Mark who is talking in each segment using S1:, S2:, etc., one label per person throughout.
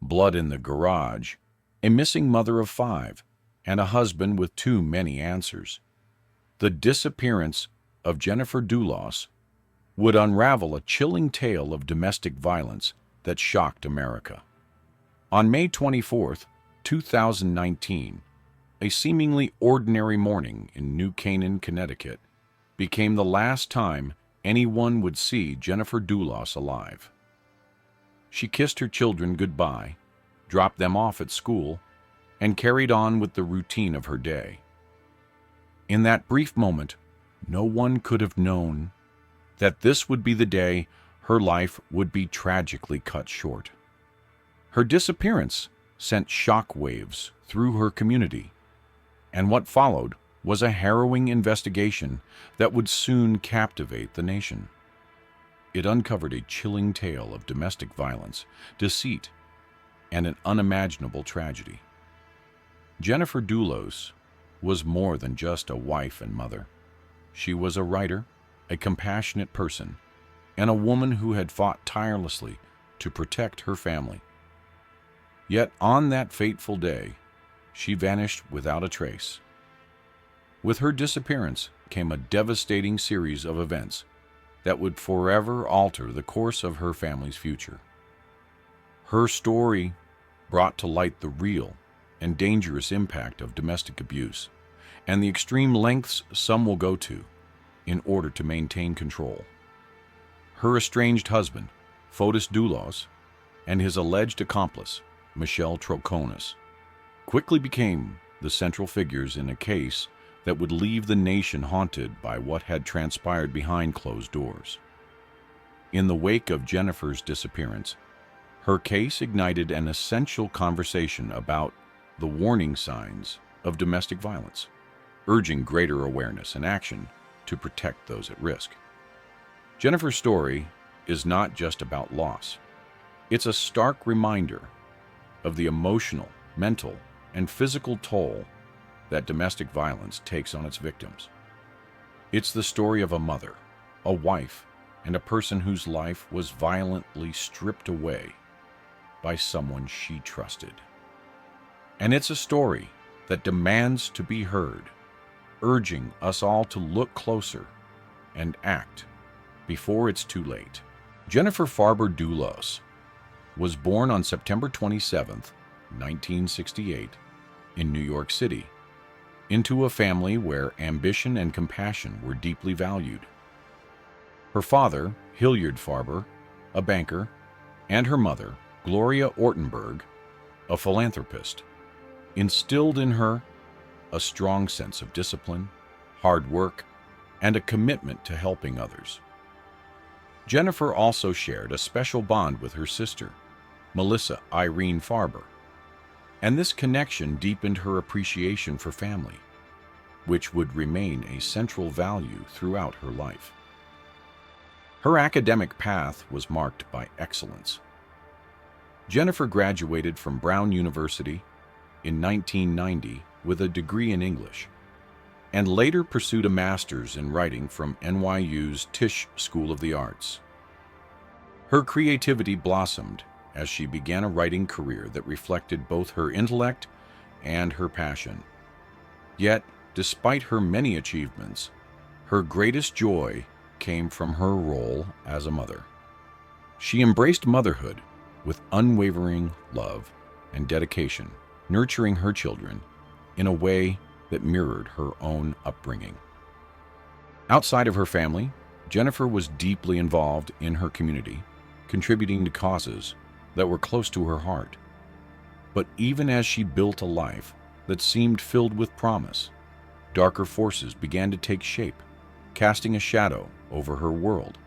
S1: blood in the garage, a missing mother of 5, and a husband with too many answers. The disappearance of Jennifer Dulos would unravel a chilling tale of domestic violence that shocked America. On May 24, 2019, a seemingly ordinary morning in New Canaan, Connecticut, became the last time anyone would see Jennifer Dulos alive. She kissed her children goodbye, dropped them off at school, and carried on with the routine of her day. In that brief moment, no one could have known that this would be the day her life would be tragically cut short. Her disappearance sent shock waves through her community, and what followed was a harrowing investigation that would soon captivate the nation. It uncovered a chilling tale of domestic violence, deceit, and an unimaginable tragedy. Jennifer Dulos was more than just a wife and mother. She was a writer, a compassionate person, and a woman who had fought tirelessly to protect her family. Yet on that fateful day, she vanished without a trace. With her disappearance came a devastating series of events that would forever alter the course of her family's future. Her story brought to light the real and dangerous impact of domestic abuse and the extreme lengths some will go to in order to maintain control. Her estranged husband, Fotis Dulos, and his alleged accomplice, Michelle Troconis, quickly became the central figures in a case that would leave the nation haunted by what had transpired behind closed doors. In the wake of Jennifer's disappearance, her case ignited an essential conversation about the warning signs of domestic violence, urging greater awareness and action to protect those at risk. Jennifer's story is not just about loss. It's a stark reminder of the emotional, mental, and physical toll that domestic violence takes on its victims. It's the story of a mother, a wife, and a person whose life was violently stripped away by someone she trusted. And it's a story that demands to be heard, urging us all to look closer and act before it's too late. Jennifer Farber Dulos was born on September 27, 1968, in New York City, into a family where ambition and compassion were deeply valued. Her father, Hilliard Farber, a banker, and her mother, Gloria Ortenberg, a philanthropist, instilled in her a strong sense of discipline, hard work, and a commitment to helping others. Jennifer also shared a special bond with her sister, Melissa Irene Farber, and this connection deepened her appreciation for family, which would remain a central value throughout her life. Her academic path was marked by excellence. Jennifer graduated from Brown University in 1990 with a degree in English, and later pursued a master's in writing from NYU's Tisch School of the Arts. Her creativity blossomed as she began a writing career that reflected both her intellect and her passion. Yet, despite her many achievements, her greatest joy came from her role as a mother. She embraced motherhood with unwavering love and dedication, nurturing her children in a way that mirrored her own upbringing. Outside of her family, Jennifer was deeply involved in her community, contributing to causes that were close to her heart. But even as she built a life that seemed filled with promise, darker forces began to take shape, casting a shadow over her world.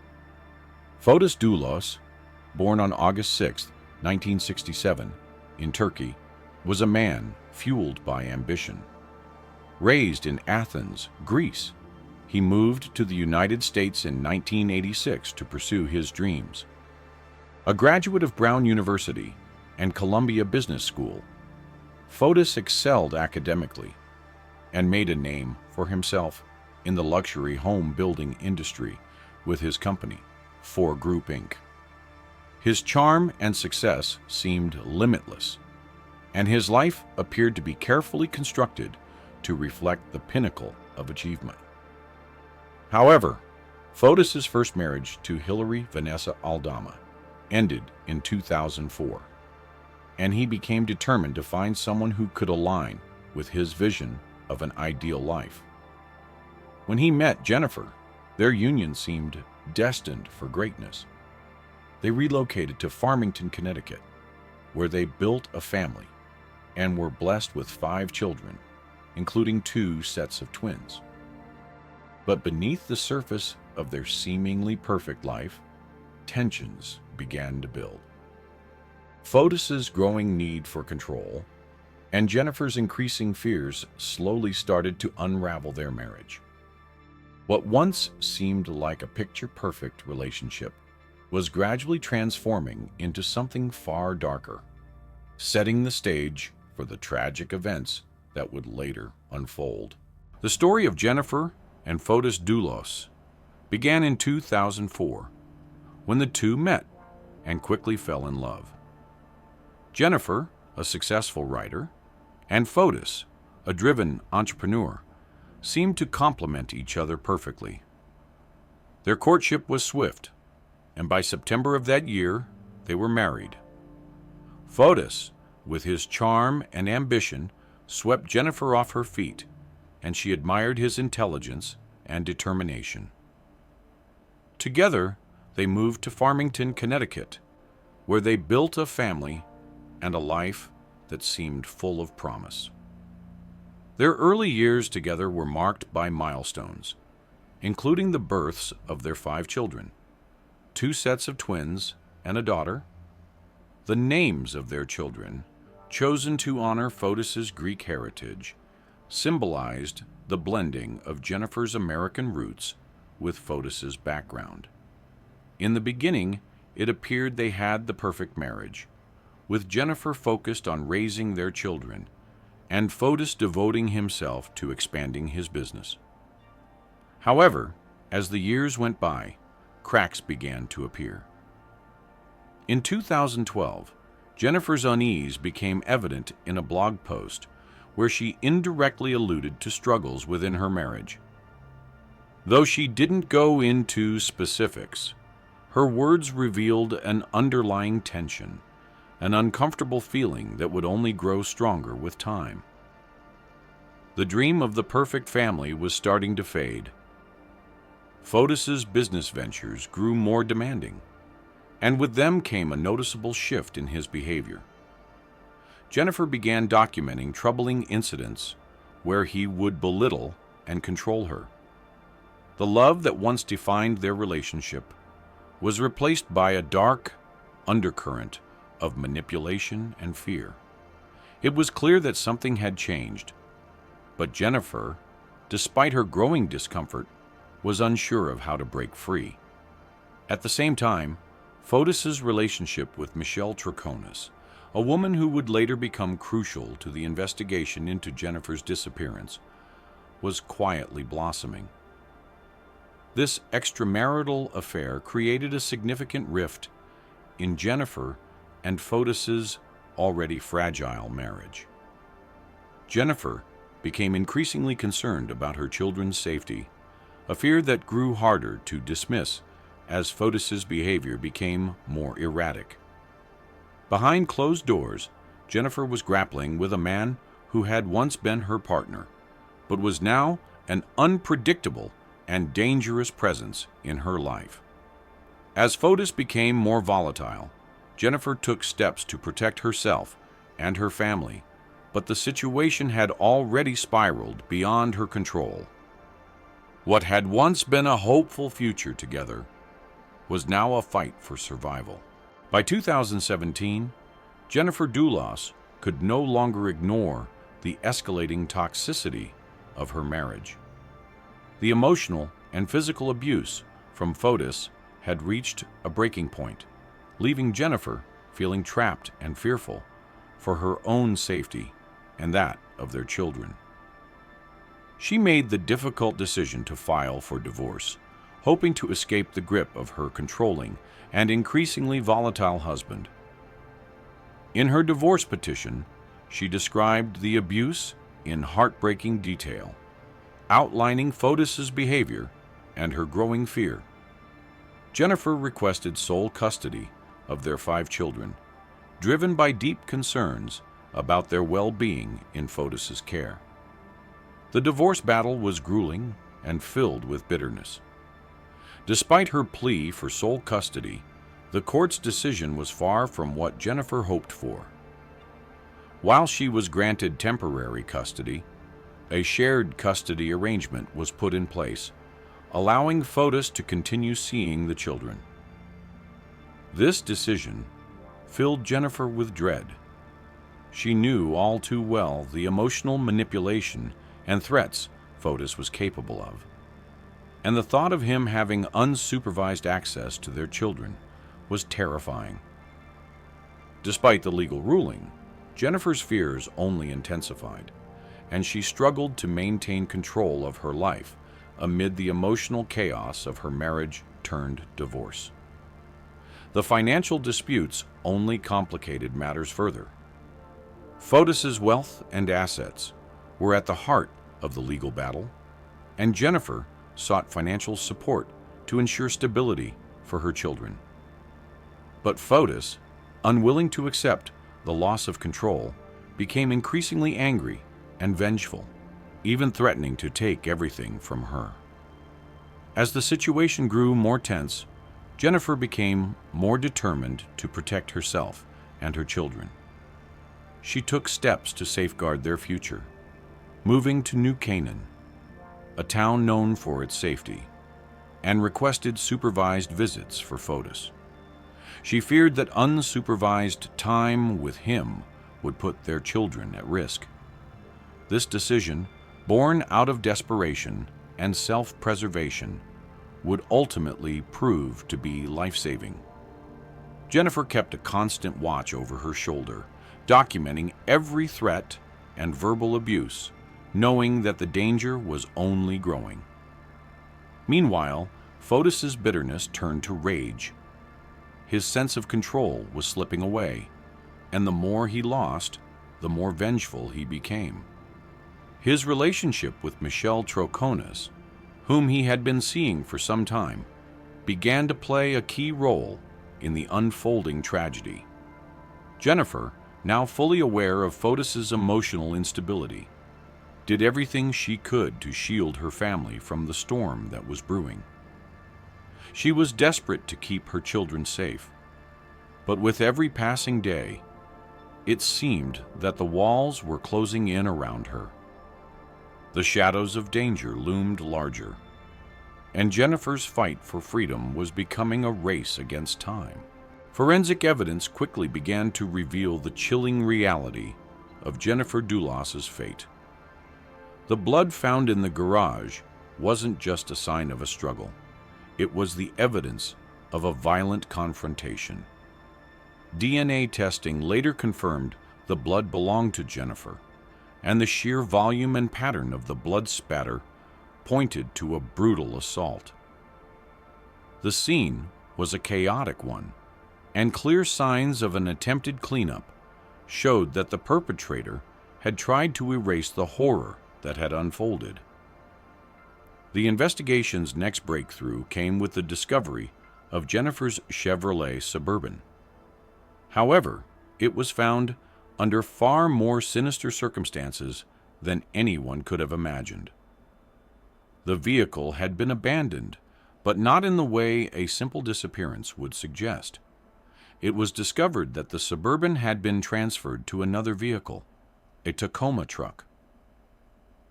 S1: Fotis Dulos, born on August 6, 1967, in Turkey, was a man fueled by ambition. Raised in Athens, Greece, he moved to the United States in 1986 to pursue his dreams. A graduate of Brown University and Columbia Business School, Fotis excelled academically and made a name for himself in the luxury home building industry with his company, Four Group Inc. His charm and success seemed limitless, and his life appeared to be carefully constructed to reflect the pinnacle of achievement. However, Fotis's first marriage to Hilary Vanessa Aldama ended in 2004, and he became determined to find someone who could align with his vision of an ideal life. When he met Jennifer, their union seemed destined for greatness. They relocated to Farmington, Connecticut, where they built a family and were blessed with 5 children, including 2 sets of twins. But beneath the surface of their seemingly perfect life, tensions began to build. Fotis's growing need for control and Jennifer's increasing fears slowly started to unravel their marriage. What once seemed like a picture-perfect relationship was gradually transforming into something far darker, setting the stage for the tragic events that would later unfold. The story of Jennifer and Fotis Dulos began in 2004 when the two met and quickly fell in love. Jennifer, a successful writer, and Fotis, a driven entrepreneur, seemed to complement each other perfectly. Their courtship was swift, and by September of that year, they were married. Fotis, with his charm and ambition, swept Jennifer off her feet, and she admired his intelligence and determination. Together, they moved to Farmington, Connecticut, where they built a family and a life that seemed full of promise. Their early years together were marked by milestones, including the births of their 5 children, 2 sets of twins and a daughter. The names of their children, chosen to honor Fotis's Greek heritage, symbolized the blending of Jennifer's American roots with Fotis's background. In the beginning, it appeared they had the perfect marriage, with Jennifer focused on raising their children and Fotis devoting himself to expanding his business. However, as the years went by, cracks began to appear. In 2012, Jennifer's unease became evident in a blog post where she indirectly alluded to struggles within her marriage. Though she didn't go into specifics, her words revealed an underlying tension, an uncomfortable feeling that would only grow stronger with time. The dream of the perfect family was starting to fade. Fotis's business ventures grew more demanding, and with them came a noticeable shift in his behavior. Jennifer began documenting troubling incidents where he would belittle and control her. The love that once defined their relationship was replaced by a dark undercurrent of manipulation and fear. It was clear that something had changed, but Jennifer, despite her growing discomfort, was unsure of how to break free. At the same time, Fotis's relationship with Michelle Troconis, a woman who would later become crucial to the investigation into Jennifer's disappearance, was quietly blossoming. This extramarital affair created a significant rift in Jennifer and Fotis's already fragile marriage. Jennifer became increasingly concerned about her children's safety, a fear that grew harder to dismiss as Fotis's behavior became more erratic. Behind closed doors, Jennifer was grappling with a man who had once been her partner, but was now an unpredictable and dangerous presence in her life. As Fotis became more volatile, Jennifer took steps to protect herself and her family, but the situation had already spiraled beyond her control. What had once been a hopeful future together was now a fight for survival. By 2017, Jennifer Dulos could no longer ignore the escalating toxicity of her marriage. The emotional and physical abuse from Fotis had reached a breaking point, leaving Jennifer feeling trapped and fearful for her own safety and that of their children. She made the difficult decision to file for divorce, hoping to escape the grip of her controlling and increasingly volatile husband. In her divorce petition, she described the abuse in heartbreaking detail, outlining Fotis's behavior and her growing fear. Jennifer requested sole custody of their 5 children, driven by deep concerns about their well-being in Fotis's care. The divorce battle was grueling and filled with bitterness. Despite her plea for sole custody, the court's decision was far from what Jennifer hoped for. While she was granted temporary custody, a shared custody arrangement was put in place, allowing Fotis to continue seeing the children. This decision filled Jennifer with dread. She knew all too well the emotional manipulation and threats Fotis was capable of, and the thought of him having unsupervised access to their children was terrifying. Despite the legal ruling, Jennifer's fears only intensified, and she struggled to maintain control of her life amid the emotional chaos of her marriage turned divorce. The financial disputes only complicated matters further. Fotis's wealth and assets were at the heart of the legal battle, and Jennifer sought financial support to ensure stability for her children. But Fotis, unwilling to accept the loss of control, became increasingly angry and vengeful, even threatening to take everything from her. As the situation grew more tense, Jennifer became more determined to protect herself and her children. She took steps to safeguard their future, moving to New Canaan, a town known for its safety, and requested supervised visits for Fotis. She feared that unsupervised time with him would put their children at risk. This decision, born out of desperation and self-preservation, would ultimately prove to be life-saving. Jennifer kept a constant watch over her shoulder, documenting every threat and verbal abuse, knowing that the danger was only growing. Meanwhile, Fotis's bitterness turned to rage. His sense of control was slipping away, and the more he lost, the more vengeful he became. His relationship with Michelle Troconis, whom he had been seeing for some time, began to play a key role in the unfolding tragedy. Jennifer, now fully aware of Fotis's emotional instability, did everything she could to shield her family from the storm that was brewing. She was desperate to keep her children safe, but with every passing day, it seemed that the walls were closing in around her. The shadows of danger loomed larger, and Jennifer's fight for freedom was becoming a race against time. Forensic evidence quickly began to reveal the chilling reality of Jennifer Dulos's fate. The blood found in the garage wasn't just a sign of a struggle. It was the evidence of a violent confrontation. DNA testing later confirmed the blood belonged to Jennifer, and the sheer volume and pattern of the blood spatter pointed to a brutal assault. The scene was a chaotic one, and clear signs of an attempted cleanup showed that the perpetrator had tried to erase the horror that had unfolded. The investigation's next breakthrough came with the discovery of Jennifer's Chevrolet Suburban. However, it was found under far more sinister circumstances than anyone could have imagined. The vehicle had been abandoned, but not in the way a simple disappearance would suggest. It was discovered that the Suburban had been transferred to another vehicle, a Tacoma truck.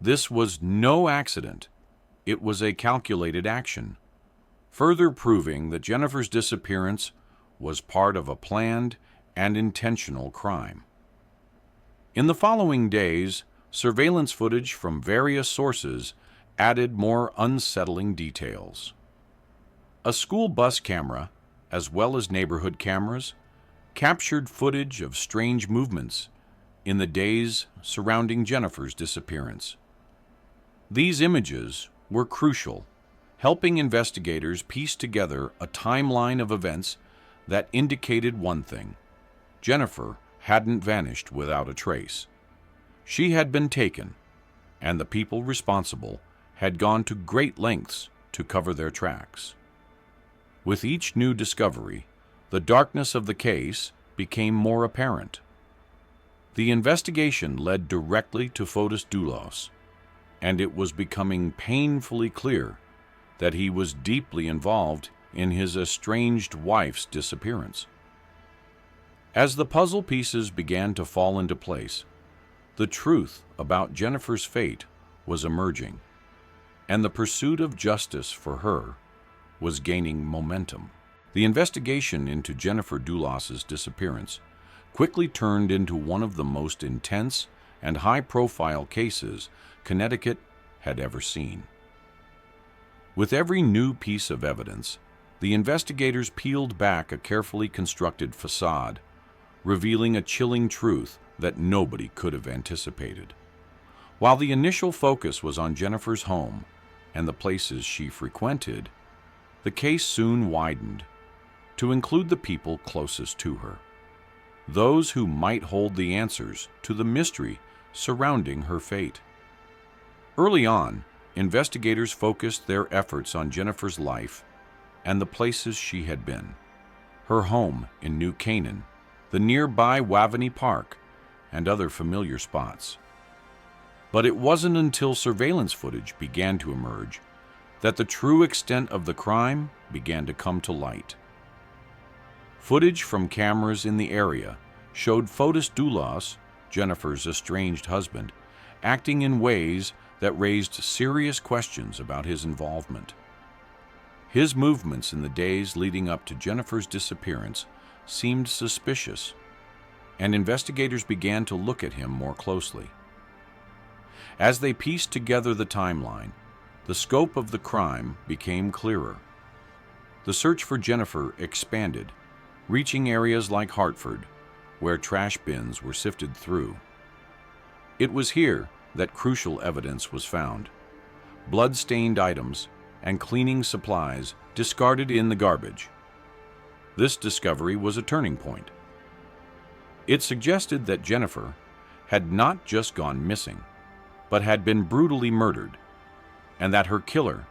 S1: This was no accident. It was a calculated action, further proving that Jennifer's disappearance was part of a planned and intentional crime. In the following days, surveillance footage from various sources added more unsettling details. A school bus camera, as well as neighborhood cameras, captured footage of strange movements in the days surrounding Jennifer's disappearance. These images were crucial, helping investigators piece together a timeline of events that indicated one thing: Jennifer hadn't vanished without a trace. She had been taken, and the people responsible had gone to great lengths to cover their tracks. With each new discovery, the darkness of the case became more apparent. The investigation led directly to Fotis Dulos, and it was becoming painfully clear that he was deeply involved in his estranged wife's disappearance. As the puzzle pieces began to fall into place, the truth about Jennifer's fate was emerging, and the pursuit of justice for her was gaining momentum. The investigation into Jennifer Dulos's disappearance quickly turned into one of the most intense and high-profile cases Connecticut had ever seen. With every new piece of evidence, the investigators peeled back a carefully constructed facade, revealing a chilling truth that nobody could have anticipated. While the initial focus was on Jennifer's home and the places she frequented, the case soon widened to include the people closest to her, those who might hold the answers to the mystery surrounding her fate. Early on, investigators focused their efforts on Jennifer's life and the places she had been: her home in New Canaan, the nearby Waveney Park, and other familiar spots. But it wasn't until surveillance footage began to emerge that the true extent of the crime began to come to light. Footage from cameras in the area showed Fotis Dulos, Jennifer's estranged husband, acting in ways that raised serious questions about his involvement. His movements in the days leading up to Jennifer's disappearance seemed suspicious, and investigators began to look at him more closely. As they pieced together the timeline, the scope of the crime became clearer. The search for Jennifer expanded, reaching areas like Hartford, where trash bins were sifted through. It was here that crucial evidence was found: blood-stained items and cleaning supplies discarded in the garbage. This discovery was a turning point. It suggested that Jennifer had not just gone missing, but had been brutally murdered, and that her killer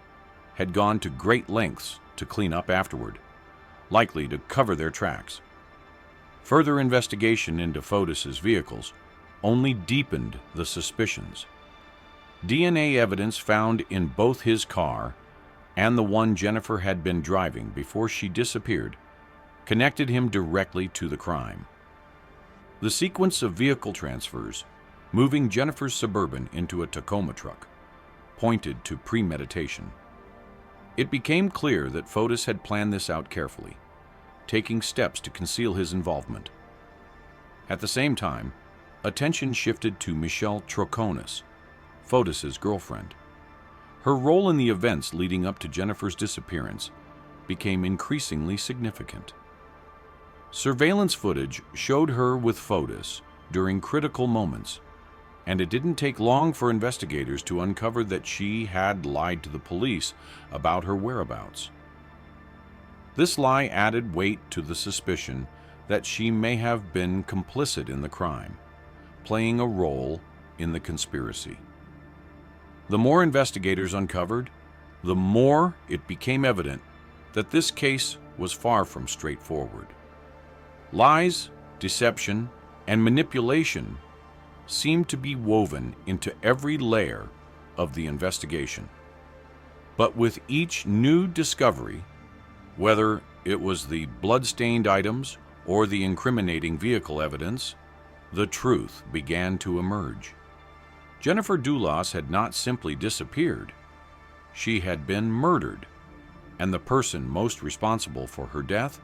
S1: had gone to great lengths to clean up afterward, likely to cover their tracks. Further investigation into Fotis's vehicles only deepened the suspicions. DNA evidence found in both his car and the one Jennifer had been driving before she disappeared connected him directly to the crime. The sequence of vehicle transfers, moving Jennifer's Suburban into a Tacoma truck, pointed to premeditation. It became clear that Fotis had planned this out carefully, taking steps to conceal his involvement. At the same time, attention shifted to Michelle Troconis, Fotis's girlfriend. Her role in the events leading up to Jennifer's disappearance became increasingly significant. Surveillance footage showed her with Fotis during critical moments, and it didn't take long for investigators to uncover that she had lied to the police about her whereabouts. This lie added weight to the suspicion that she may have been complicit in the crime, playing a role in the conspiracy. The more investigators uncovered, the more it became evident that this case was far from straightforward. Lies, deception, and manipulation seemed to be woven into every layer of the investigation. But with each new discovery, whether it was the blood-stained items or the incriminating vehicle evidence, the truth began to emerge. Jennifer Dulos had not simply disappeared. She had been murdered, and the person most responsible for her death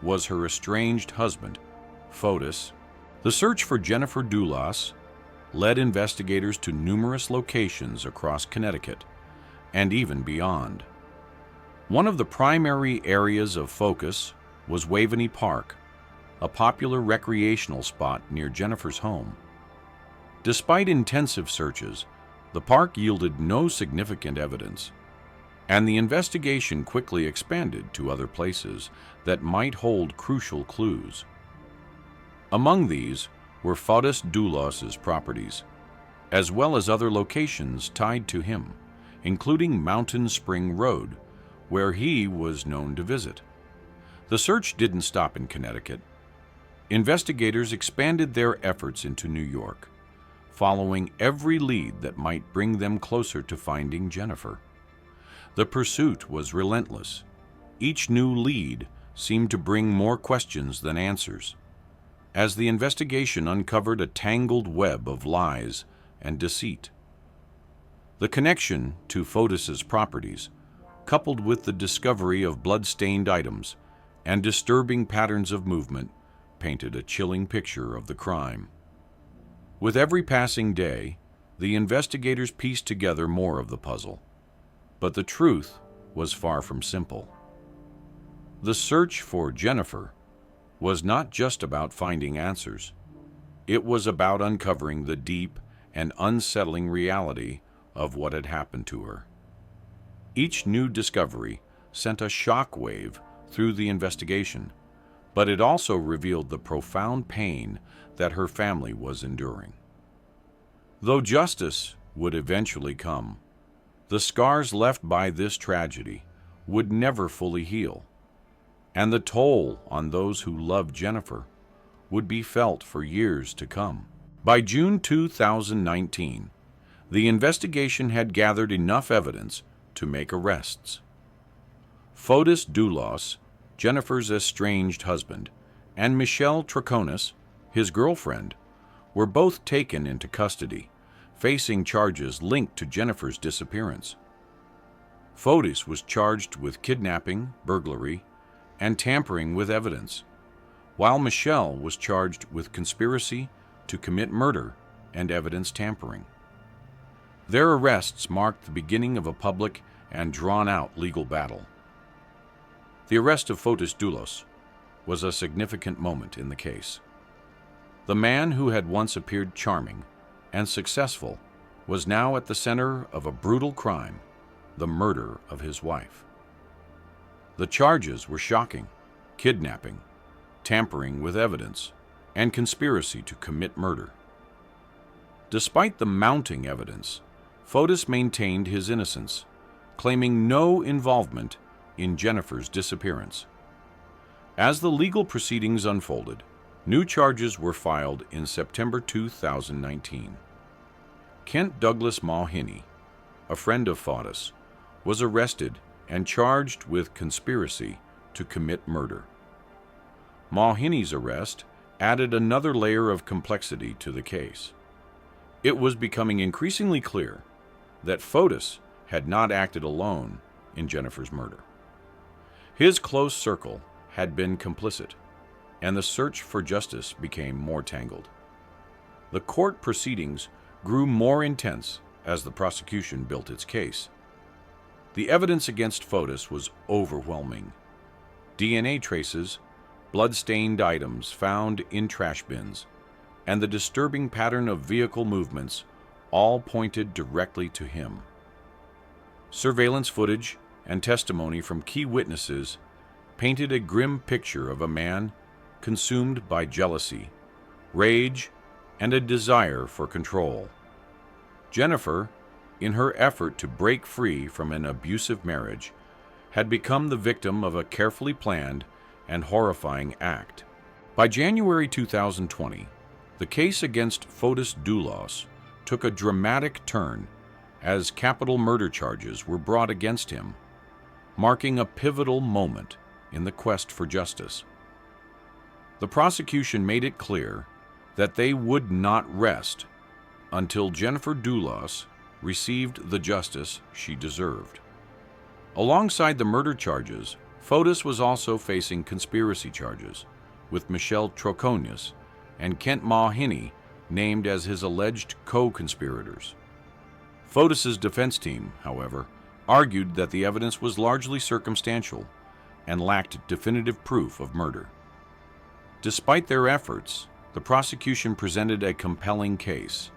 S1: was her estranged husband, Fotis. The search for Jennifer Dulos led investigators to numerous locations across Connecticut and even beyond. One of the primary areas of focus was Waveney Park, a popular recreational spot near Jennifer's home. Despite intensive searches, the park yielded no significant evidence, and the investigation quickly expanded to other places that might hold crucial clues. Among these were Fotis Dulos' properties, as well as other locations tied to him, including Mountain Spring Road, where he was known to visit. The search didn't stop in Connecticut. Investigators expanded their efforts into New York, following every lead that might bring them closer to finding Jennifer. The pursuit was relentless. Each new lead seemed to bring more questions than answers, as the investigation uncovered a tangled web of lies and deceit. The connection to Fotis' properties, coupled with the discovery of blood-stained items and disturbing patterns of movement, painted a chilling picture of the crime. With every passing day, the investigators pieced together more of the puzzle. But the truth was far from simple. The search for Jennifer was not just about finding answers. It was about uncovering the deep and unsettling reality of what had happened to her. Each new discovery sent a shock wave through the investigation, but it also revealed the profound pain that her family was enduring. Though justice would eventually come, the scars left by this tragedy would never fully heal, and the toll on those who loved Jennifer would be felt for years to come. By June 2019, the investigation had gathered enough evidence to make arrests. Fotis Dulos, Jennifer's estranged husband, and Michelle Troconis, his girlfriend, were both taken into custody, facing charges linked to Jennifer's disappearance. Fotis was charged with kidnapping, burglary, and tampering with evidence, while Michelle was charged with conspiracy to commit murder and evidence tampering. Their arrests marked the beginning of a public and drawn-out legal battle. The arrest of Fotis Dulos was a significant moment in the case. The man who had once appeared charming and successful was now at the center of a brutal crime, the murder of his wife. The charges were shocking: kidnapping, tampering with evidence, and conspiracy to commit murder. Despite the mounting evidence, Fotis maintained his innocence, claiming no involvement in Jennifer's disappearance. As the legal proceedings unfolded, new charges were filed in September 2019. Kent Douglas Mulhenny, a friend of Fotis, was arrested and charged with conspiracy to commit murder. Mulhenny's arrest added another layer of complexity to the case. It was becoming increasingly clear that Fotis had not acted alone in Jennifer's murder. His close circle had been complicit, and the search for justice became more tangled. The court proceedings grew more intense as the prosecution built its case. The evidence against Fotis was overwhelming. DNA traces, blood-stained items found in trash bins, and the disturbing pattern of vehicle movements all pointed directly to him. Surveillance footage and testimony from key witnesses painted a grim picture of a man consumed by jealousy, rage, and a desire for control. Jennifer, in her effort to break free from an abusive marriage, had become the victim of a carefully planned and horrifying act. By January 2020, the case against Fotis Dulos took a dramatic turn as capital murder charges were brought against him, marking a pivotal moment in the quest for justice. The prosecution made it clear that they would not rest until Jennifer Dulos received the justice she deserved. Alongside the murder charges, Fotis was also facing conspiracy charges, with Michelle Troconis and Kent Mulhenny named as his alleged co-conspirators. Fotis's defense team, however, argued that the evidence was largely circumstantial and lacked definitive proof of murder. Despite their efforts, the prosecution presented a compelling case,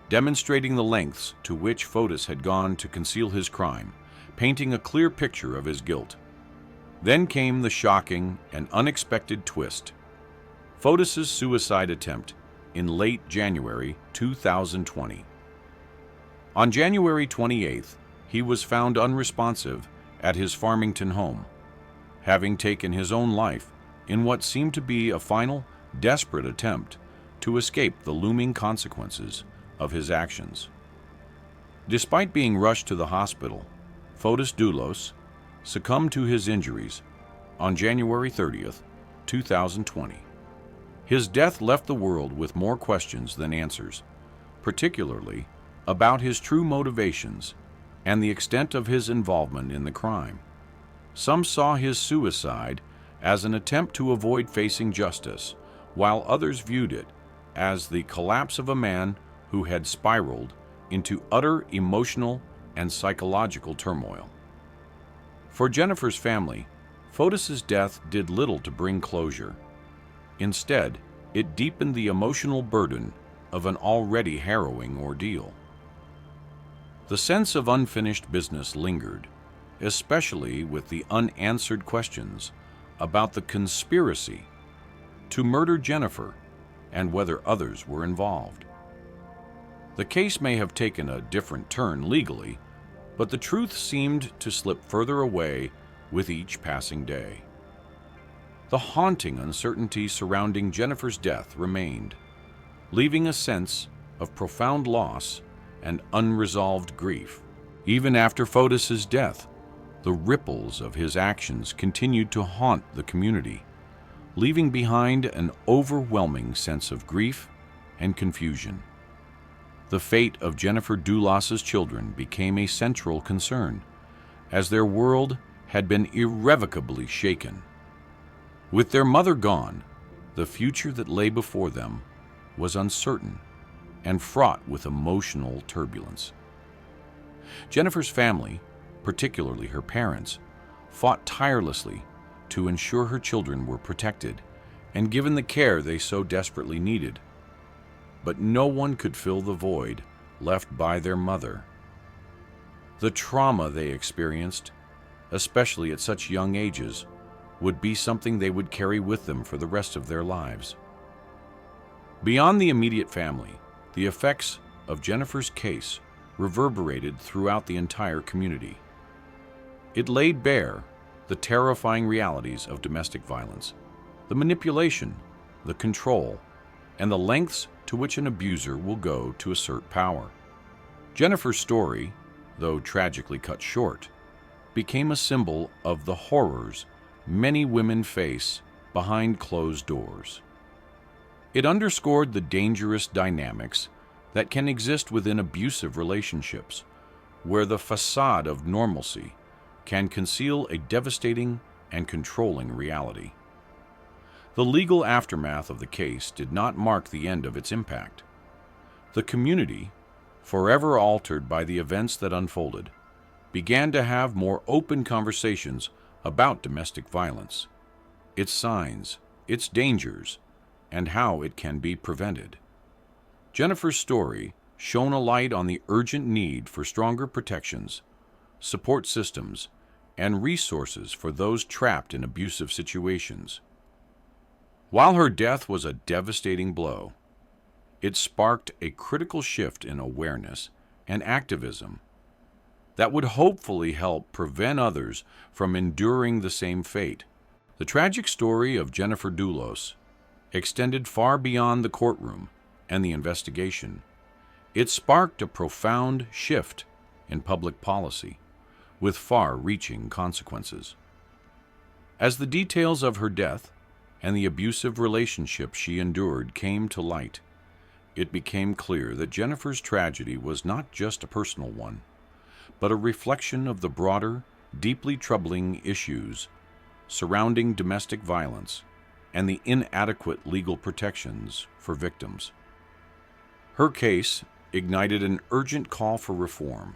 S1: demonstrating the lengths to which Fotis had gone to conceal his crime, painting a clear picture of his guilt. Then came the shocking and unexpected twist: Fotis's suicide attempt in late January 2020. On January 28th, he was found unresponsive at his Farmington home, having taken his own life in what seemed to be a final, desperate attempt to escape the looming consequences of his actions. Despite being rushed to the hospital, Fotis Dulos succumbed to his injuries on January 30th, 2020. His death left the world with more questions than answers, particularly about his true motivations and the extent of his involvement in the crime. Some saw his suicide as an attempt to avoid facing justice, while others viewed it as the collapse of a man who had spiraled into utter emotional and psychological turmoil. For Jennifer's family, Fotis's death did little to bring closure. Instead, it deepened the emotional burden of an already harrowing ordeal. The sense of unfinished business lingered, especially with the unanswered questions about the conspiracy to murder Jennifer and whether others were involved. The case may have taken a different turn legally, but the truth seemed to slip further away with each passing day. The haunting uncertainty surrounding Jennifer's death remained, leaving a sense of profound loss and unresolved grief. Even after Fotis's death, the ripples of his actions continued to haunt the community, leaving behind an overwhelming sense of grief and confusion. The fate of Jennifer Dulos's children became a central concern, as their world had been irrevocably shaken. With their mother gone, the future that lay before them was uncertain and fraught with emotional turbulence. Jennifer's family, particularly her parents, fought tirelessly to ensure her children were protected and given the care they so desperately needed. But no one could fill the void left by their mother. The trauma they experienced, especially at such young ages, would be something they would carry with them for the rest of their lives. Beyond the immediate family, the effects of Jennifer's case reverberated throughout the entire community. It laid bare the terrifying realities of domestic violence, the manipulation, the control, and the lengths to which an abuser will go to assert power. Jennifer's story, though tragically cut short, became a symbol of the horrors many women face behind closed doors. It underscored the dangerous dynamics that can exist within abusive relationships, where the facade of normalcy can conceal a devastating and controlling reality. The legal aftermath of the case did not mark the end of its impact. The community, forever altered by the events that unfolded, began to have more open conversations about domestic violence, its signs, its dangers, and how it can be prevented. Jennifer's story shone a light on the urgent need for stronger protections, support systems, and resources for those trapped in abusive situations. While her death was a devastating blow, it sparked a critical shift in awareness and activism that would hopefully help prevent others from enduring the same fate. The tragic story of Jennifer Dulos extended far beyond the courtroom and the investigation. It sparked a profound shift in public policy, with far-reaching consequences. As the details of her death and the abusive relationship she endured came to light, it became clear that Jennifer's tragedy was not just a personal one, but a reflection of the broader, deeply troubling issues surrounding domestic violence and the inadequate legal protections for victims. Her case ignited an urgent call for reform,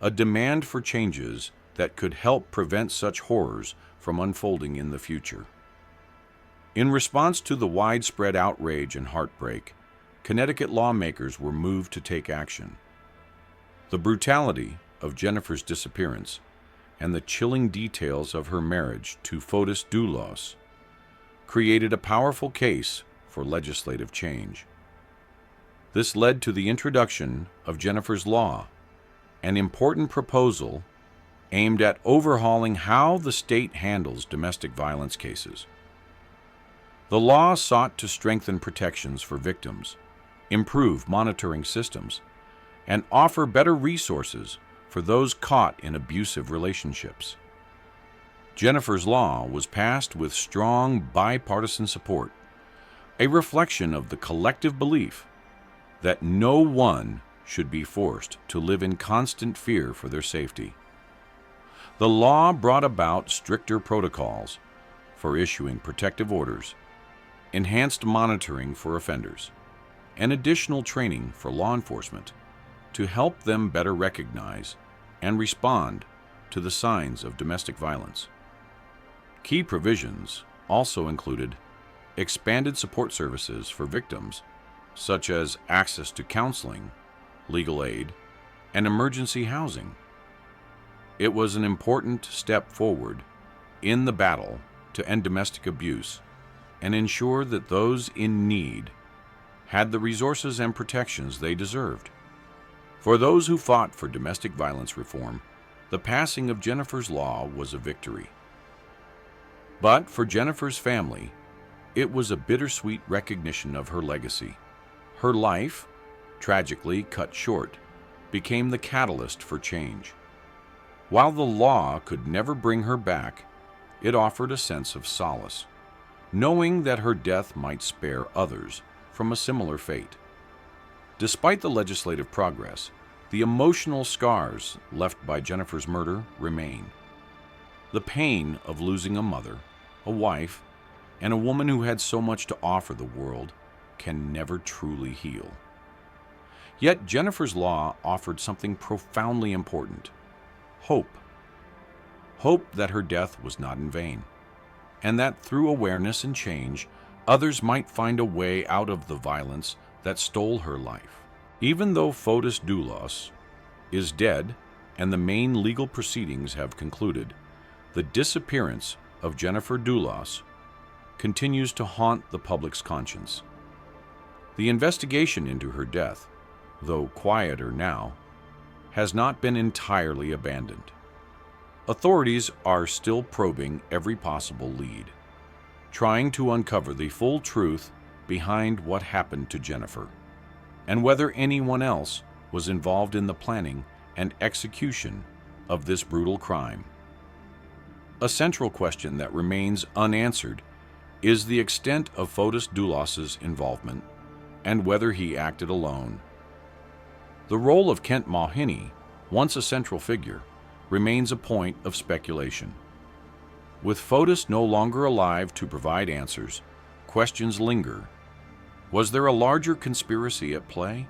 S1: a demand for changes that could help prevent such horrors from unfolding in the future. In response to the widespread outrage and heartbreak, Connecticut lawmakers were moved to take action. The brutality of Jennifer's disappearance and the chilling details of her marriage to Fotis Dulos created a powerful case for legislative change. This led to the introduction of Jennifer's Law, an important proposal aimed at overhauling how the state handles domestic violence cases. The law sought to strengthen protections for victims, improve monitoring systems, and offer better resources for those caught in abusive relationships. Jennifer's Law was passed with strong bipartisan support, a reflection of the collective belief that no one should be forced to live in constant fear for their safety. The law brought about stricter protocols for issuing protective orders, enhanced monitoring for offenders, and additional training for law enforcement to help them better recognize and respond to the signs of domestic violence. Key provisions also included expanded support services for victims, such as access to counseling, legal aid, and emergency housing. It was an important step forward in the battle to end domestic abuse and ensure that those in need had the resources and protections they deserved. For those who fought for domestic violence reform, the passing of Jennifer's Law was a victory. But for Jennifer's family, it was a bittersweet recognition of her legacy. Her life, tragically cut short, became the catalyst for change. While the law could never bring her back, it offered a sense of solace, knowing that her death might spare others from a similar fate. Despite the legislative progress, the emotional scars left by Jennifer's murder remain. The pain of losing a mother, a wife, and a woman who had so much to offer the world can never truly heal. Yet Jennifer's Law offered something profoundly important: hope. Hope that her death was not in vain, and that through awareness and change, others might find a way out of the violence that stole her life. Even though Fotis Dulos is dead and the main legal proceedings have concluded, the disappearance of Jennifer Dulos continues to haunt the public's conscience. The investigation into her death, though quieter now, has not been entirely abandoned. Authorities are still probing every possible lead, trying to uncover the full truth behind what happened to Jennifer, and whether anyone else was involved in the planning and execution of this brutal crime. A central question that remains unanswered is the extent of Fotis Dulos' involvement and whether he acted alone. The role of Kent Mulvaney, once a central figure, remains a point of speculation. With Fotis no longer alive to provide answers, questions linger. Was there a larger conspiracy at play?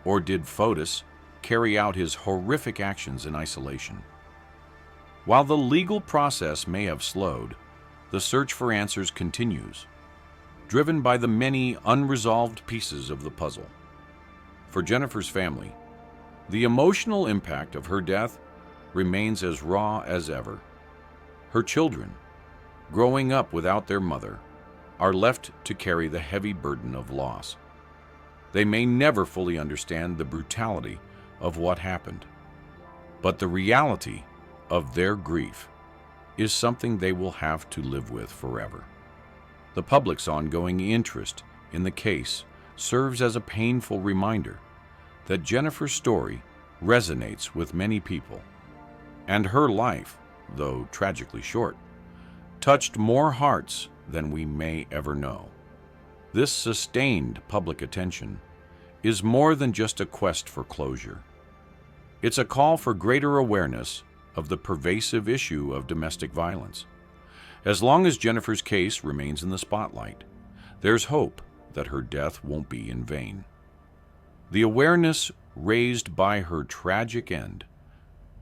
S1: Or did Fotis carry out his horrific actions in isolation? While the legal process may have slowed, the search for answers continues, driven by the many unresolved pieces of the puzzle. For Jennifer's family, the emotional impact of her death remains as raw as ever. Her children, growing up without their mother, are left to carry the heavy burden of loss. They may never fully understand the brutality of what happened, but the reality of their grief is something they will have to live with forever. The public's ongoing interest in the case serves as a painful reminder that Jennifer's story resonates with many people, and her life, though tragically short, touched more hearts than we may ever know. This sustained public attention is more than just a quest for closure. It's a call for greater awareness of the pervasive issue of domestic violence. As long as Jennifer's case remains in the spotlight, there's hope that her death won't be in vain. The awareness raised by her tragic end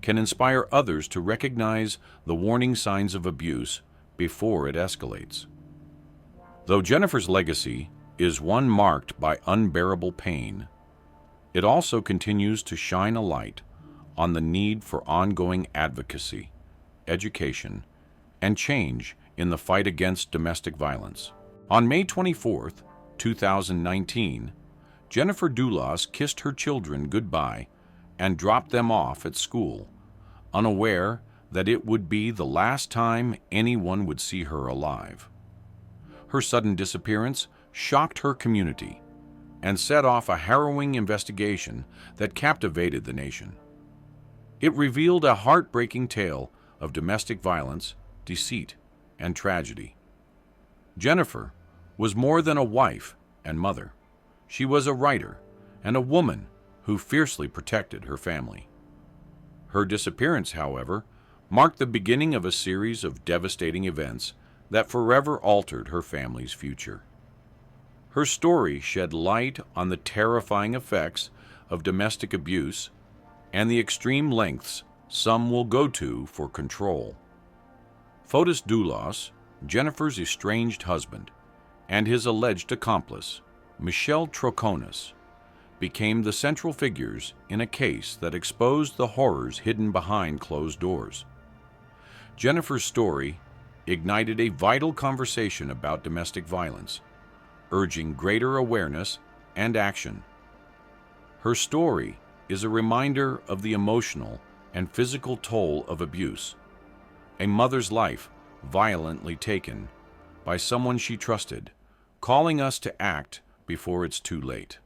S1: can inspire others to recognize the warning signs of abuse before it escalates. Though Jennifer's legacy is one marked by unbearable pain, it also continues to shine a light on the need for ongoing advocacy education, and change in the fight against domestic violence. On May 24, 2019, Jennifer Dulos kissed her children goodbye and dropped them off at school, unaware that it would be the last time anyone would see her alive. Her sudden disappearance shocked her community and set off a harrowing investigation that captivated the nation. It revealed a heartbreaking tale of domestic violence, deceit, and tragedy. Jennifer was more than a wife and mother. She was a writer and a woman who fiercely protected her family. Her disappearance, however, marked the beginning of a series of devastating events that forever altered her family's future. Her story shed light on the terrifying effects of domestic abuse and the extreme lengths some will go to for control. Fotis Dulos, Jennifer's estranged husband, and his alleged accomplice, Michelle Troconis, became the central figures in a case that exposed the horrors hidden behind closed doors. Jennifer's story ignited a vital conversation about domestic violence, urging greater awareness and action. Her story is a reminder of the emotional and physical toll of abuse, a mother's life violently taken by someone she trusted, calling us to act before it's too late.